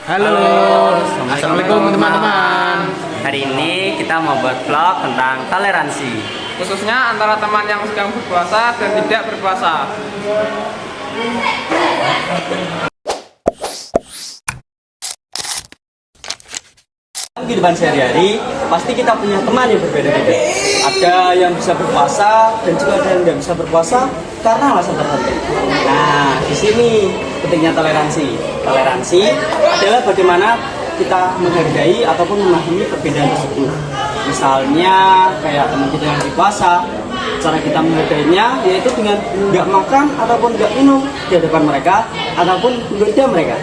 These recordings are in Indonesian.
Halo, Assalamualaikum teman-teman. Hari ini kita mau buat vlog tentang toleransi, khususnya antara teman yang sedang berpuasa dan tidak berpuasa. kehidupan sehari-hari. Pasti kita punya teman yang berbeda-beda. Ada yang bisa berpuasa dan juga ada yang tidak bisa berpuasa karena alasan tertentu. Nah, di sini pentingnya toleransi. Toleransi adalah bagaimana kita menghargai ataupun memahami perbedaan tersebut. Misalnya kayak teman kita yang berpuasa, cara kita menghargainya yaitu dengan nggak makan ataupun nggak minum di hadapan mereka ataupun menggoda mereka.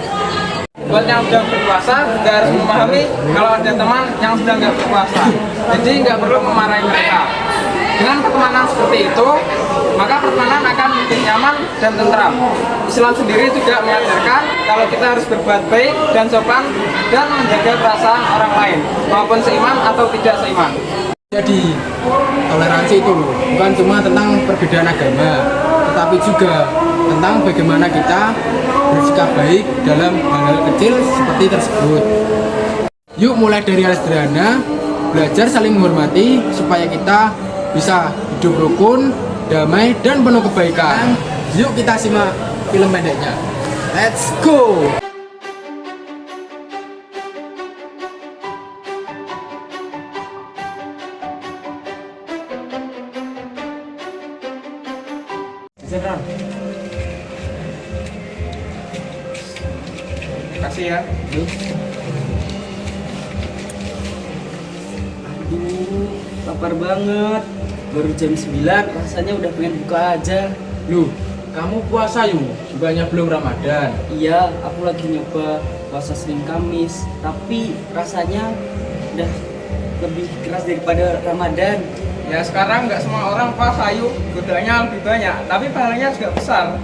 Buat yang sudah berpuasa juga harus memahami kalau ada teman yang sudah nggak berpuasa. Jadi nggak perlu memarahi mereka. Dengan pertemanan seperti itu, maka pertemanan akan menjadi nyaman dan tentram. Islam sendiri juga mengajarkan kalau kita harus berbuat baik dan sopan dan menjaga perasaan orang lain, maupun seiman atau tidak seiman. Jadi toleransi itu bukan cuma tentang perbedaan agama, tetapi juga tentang bagaimana kita bersikap baik dalam hal-hal kecil seperti tersebut. Yuk mulai dari hal sederhana, belajar saling menghormati supaya kita bisa hidup rukun, damai, dan penuh kebaikan. Yuk kita simak film pendeknya. Let's go! Kasih ya. Aduh, lapar banget. Baru jam 9, rasanya udah pengen buka aja. Loh, kamu puasa yuk, bukannya belum Ramadan. Iya, aku lagi nyoba puasa Senin Kamis, tapi rasanya udah lebih keras daripada Ramadan. Ya sekarang nggak semua orang puasa, yuk godaannya lebih banyak, tapi pahalanya juga besar.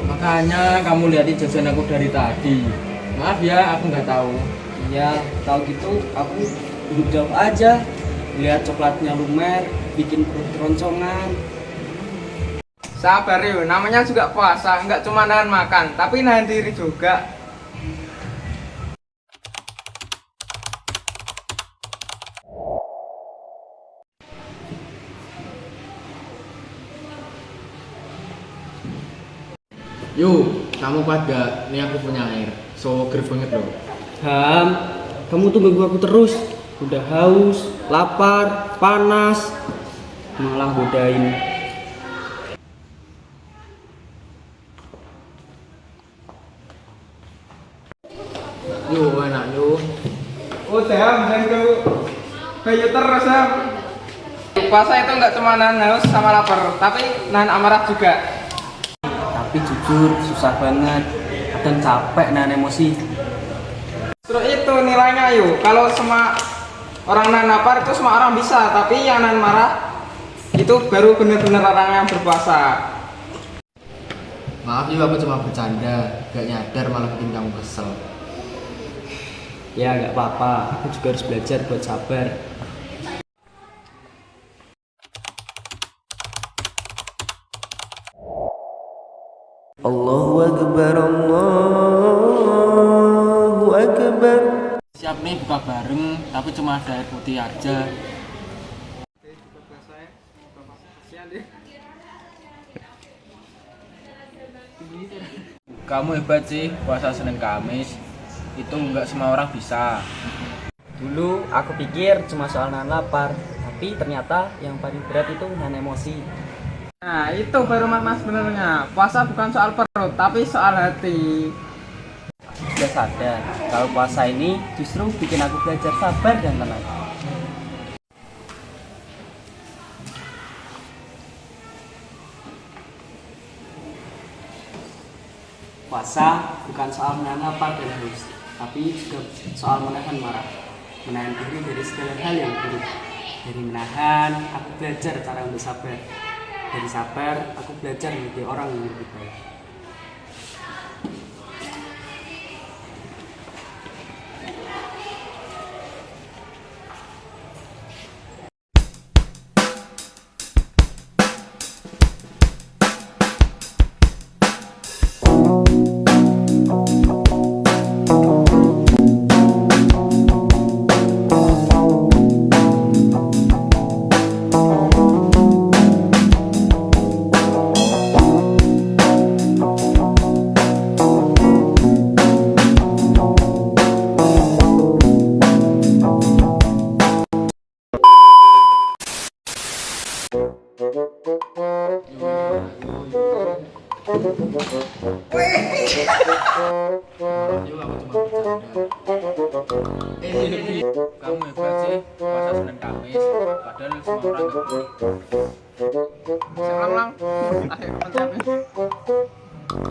Makanya kamu lihatin jajan aku dari tadi. Maaf ya, aku nggak tahu. Iya, tahu gitu aku duduk jauh aja. Lihat coklatnya lumer, bikin perut keroncongan. Sabar yuk, namanya juga puasa, nggak cuma nahan makan, tapi nahan diri juga. Yuk, kamu kuat gak? Ini aku punya air. So, ger banget loh. Ham, kamu tuh ganggu aku terus. Udah haus, lapar, panas, malah godain. Yuk, anak yuk. Oh Sam, jangan ganggu kayu terus Sam. Puasa itu nggak cuma nahan haus sama lapar, tapi nahan amarah juga. Tapi jujur, susah banget. Kadang capek nahan emosi. Justru itu nilainya yuk. Kalau semua orang nahan lapar itu semua orang bisa, tapi yang nahan marah itu baru benar-benar orang yang berpuasa. Maaf yuk, aku cuma bercanda. Gak nyadar malah bikin kamu kesel. Ya nggak apa-apa, aku juga harus belajar buat sabar. Allahu Akbar, Allahu Akbar. Siap nih buka bareng, tapi cuma ada air putih aja. Kamu hebat sih, puasa Senin Kamis. Itu nggak semua orang bisa. Dulu aku pikir cuma soal nahan lapar, tapi ternyata yang paling berat itu nahan emosi. Nah itu baru makna sebenarnya. Puasa bukan soal perut, tapi soal hati. Sudah sadar kalau puasa ini justru bikin aku belajar sabar dan tenang. Puasa bukan soal menahan lapar dan haus, tapi juga soal menahan marah, menahan diri dari segala hal yang buruk. Dari menahan, aku belajar cara untuk sabar. Dari sabar, aku belajar menjadi orang yang lebih baik. Yuk, aku cuma bercanda. Kamu hebat sih, puasa Senin Kamis, padahal semua orang nggak boleh. Lang. Ayo,